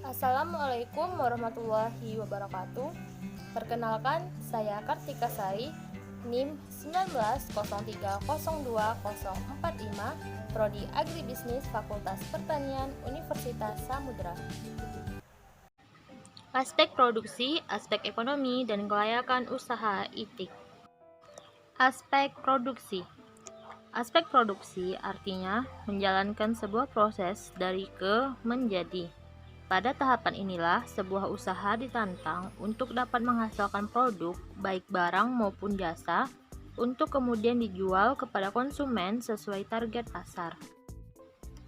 Assalamualaikum warahmatullahi wabarakatuh. Perkenalkan, saya Kartika Sari, NIM 190302045, Prodi Agribisnis Fakultas Pertanian Universitas Samudra. Aspek produksi, aspek ekonomi, dan kelayakan usaha ITIK. Aspek produksi. Aspek produksi artinya menjalankan sebuah proses dari ke menjadi. Pada tahapan inilah sebuah usaha ditantang untuk dapat menghasilkan produk, baik barang maupun jasa, untuk kemudian dijual kepada konsumen sesuai target pasar.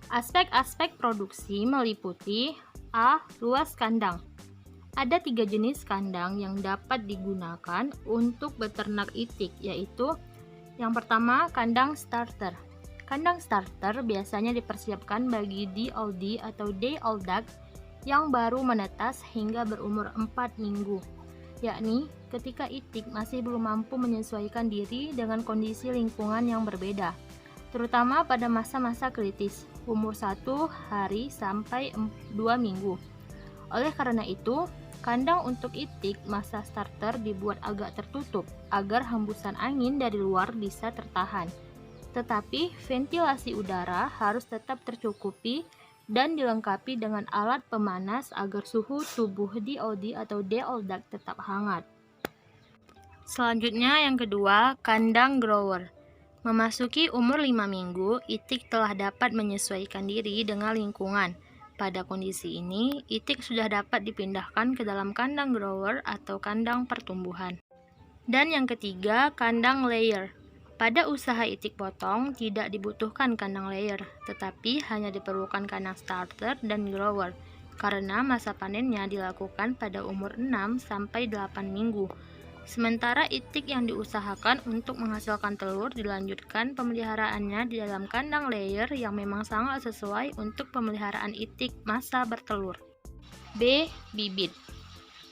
Aspek-aspek produksi meliputi A. Luas kandang. Ada 3 jenis kandang yang dapat digunakan untuk beternak itik, yaitu yang pertama, kandang starter. Kandang starter biasanya dipersiapkan bagi DOD atau day old duck yang baru menetas hingga berumur 4 minggu, yakni ketika itik masih belum mampu menyesuaikan diri dengan kondisi lingkungan yang berbeda, terutama pada masa-masa kritis, umur 1 hari sampai 2 minggu. Oleh karena itu, kandang untuk itik masa starter dibuat agak tertutup agar hembusan angin dari luar bisa tertahan. Tetapi ventilasi udara harus tetap tercukupi dan dilengkapi dengan alat pemanas agar suhu tubuh DOD atau day old duck tetap hangat. Selanjutnya yang kedua, kandang grower. Memasuki umur 5 minggu, itik telah dapat menyesuaikan diri dengan lingkungan. Pada kondisi ini, itik sudah dapat dipindahkan ke dalam kandang grower atau kandang pertumbuhan. Dan yang ketiga, kandang layer. Pada usaha itik potong, tidak dibutuhkan kandang layer, tetapi hanya diperlukan kandang starter dan grower, karena masa panennya dilakukan pada umur 6-8 minggu. Sementara itik yang diusahakan untuk menghasilkan telur dilanjutkan pemeliharaannya di dalam kandang layer yang memang sangat sesuai untuk pemeliharaan itik masa bertelur. B. Bibit.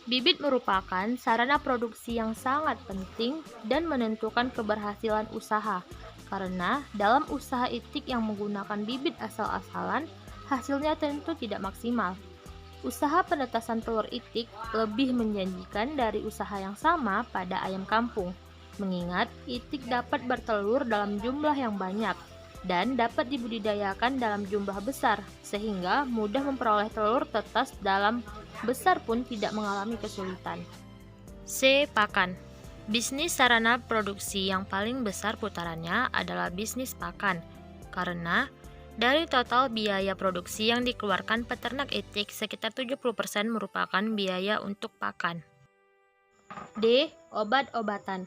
Bibit merupakan sarana produksi yang sangat penting dan menentukan keberhasilan usaha, karena dalam usaha itik yang menggunakan bibit asal-asalan, hasilnya tentu tidak maksimal. Usaha penetasan telur itik lebih menjanjikan dari usaha yang sama pada ayam kampung, mengingat itik dapat bertelur dalam jumlah yang banyak dan dapat dibudidayakan dalam jumlah besar, sehingga mudah memperoleh telur tetas dalam besar pun tidak mengalami kesulitan. C. Pakan. Bisnis sarana produksi yang paling besar putarannya adalah bisnis pakan, karena dari total biaya produksi yang dikeluarkan peternak itik, sekitar 70% merupakan biaya untuk pakan. D. Obat-obatan.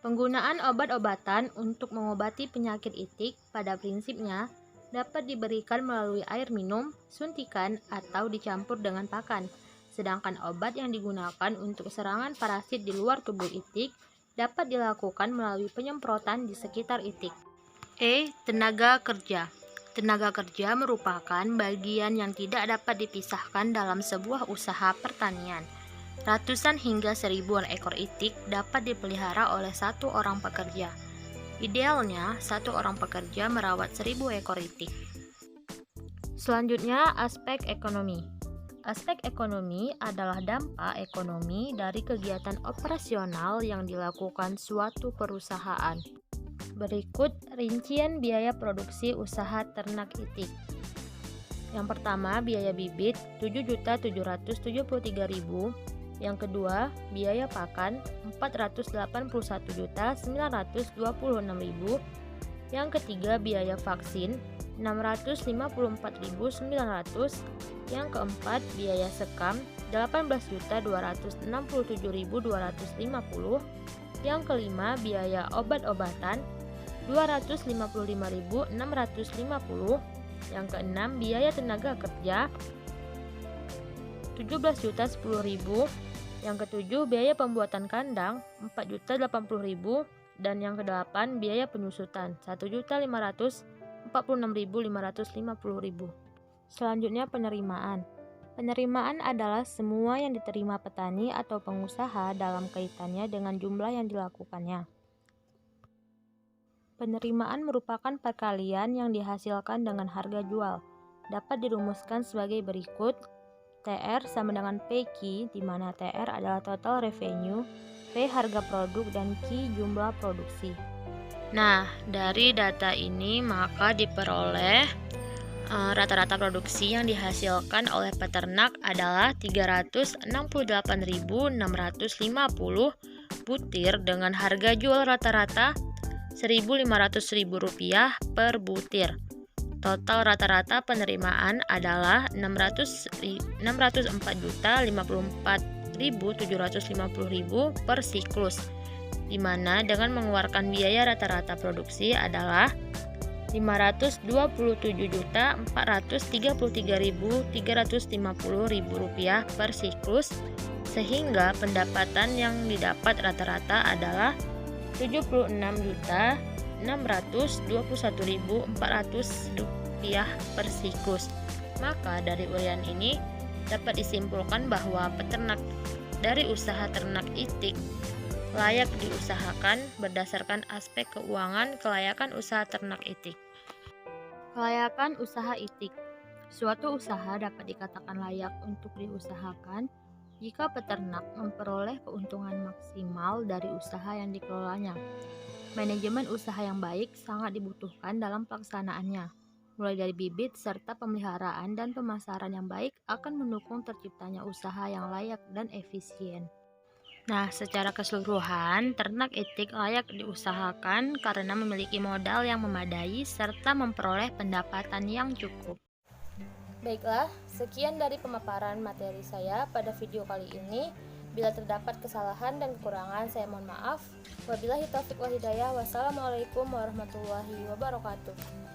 Penggunaan obat-obatan untuk mengobati penyakit itik pada prinsipnya dapat diberikan melalui air minum, suntikan, atau dicampur dengan pakan. Sedangkan obat yang digunakan untuk serangan parasit di luar tubuh itik dapat dilakukan melalui penyemprotan di sekitar itik. E. Tenaga kerja. Tenaga kerja merupakan bagian yang tidak dapat dipisahkan dalam sebuah usaha pertanian. Ratusan hingga seribuan ekor itik dapat dipelihara oleh satu orang pekerja. Idealnya, satu orang pekerja merawat 1000 ekor itik. Selanjutnya, aspek ekonomi. Aspek ekonomi adalah dampak ekonomi dari kegiatan operasional yang dilakukan suatu perusahaan. Berikut rincian biaya produksi usaha ternak itik. Yang pertama, biaya bibit 7.773.000. Yang kedua, biaya pakan 481.926.000. Yang ketiga, biaya vaksin 654.900. Yang keempat, biaya sekam 18.267.250. Yang kelima, biaya obat-obatan 255.650. Yang keenam, biaya tenaga kerja 17.010.000. Yang ketujuh, biaya pembuatan kandang 4.080.000. Dan yang kedelapan, biaya penyusutan 1.546.550.000. Selanjutnya, penerimaan. Penerimaan adalah semua yang diterima petani atau pengusaha dalam kaitannya dengan jumlah yang dilakukannya. Penerimaan merupakan perkalian yang dihasilkan dengan harga jual. Dapat dirumuskan sebagai berikut. TR sama dengan PQ, di mana TR adalah total revenue, P harga produk, dan Q jumlah produksi. Nah, dari data ini maka diperoleh rata-rata produksi yang dihasilkan oleh peternak adalah 368.650 butir dengan harga jual rata-rata Rp1.500.000 per butir. Total rata-rata penerimaan adalah Rp604.054.750 per siklus, di mana dengan mengeluarkan biaya rata-rata produksi adalah Rp527.433.350 per siklus, sehingga pendapatan yang didapat rata-rata adalah Rp76.621.400 per siklus. Maka dari uraian ini dapat disimpulkan bahwa peternak dari usaha ternak itik layak diusahakan berdasarkan aspek keuangan kelayakan usaha ternak itik. Kelayakan usaha itik. Suatu usaha dapat dikatakan layak untuk diusahakan jika peternak memperoleh keuntungan maksimal dari usaha yang dikelolanya. Manajemen usaha yang baik sangat dibutuhkan dalam pelaksanaannya, mulai dari bibit serta pemeliharaan dan pemasaran yang baik akan mendukung terciptanya usaha yang layak dan efisien. Nah, secara keseluruhan, ternak itik layak diusahakan karena memiliki modal yang memadai serta memperoleh pendapatan yang cukup. Baiklah, sekian dari pemaparan materi saya pada video kali ini. Bila terdapat kesalahan dan kekurangan, saya mohon maaf. Wabillahi taufiq wal hidayah. Wassalamualaikum warahmatullahi wabarakatuh.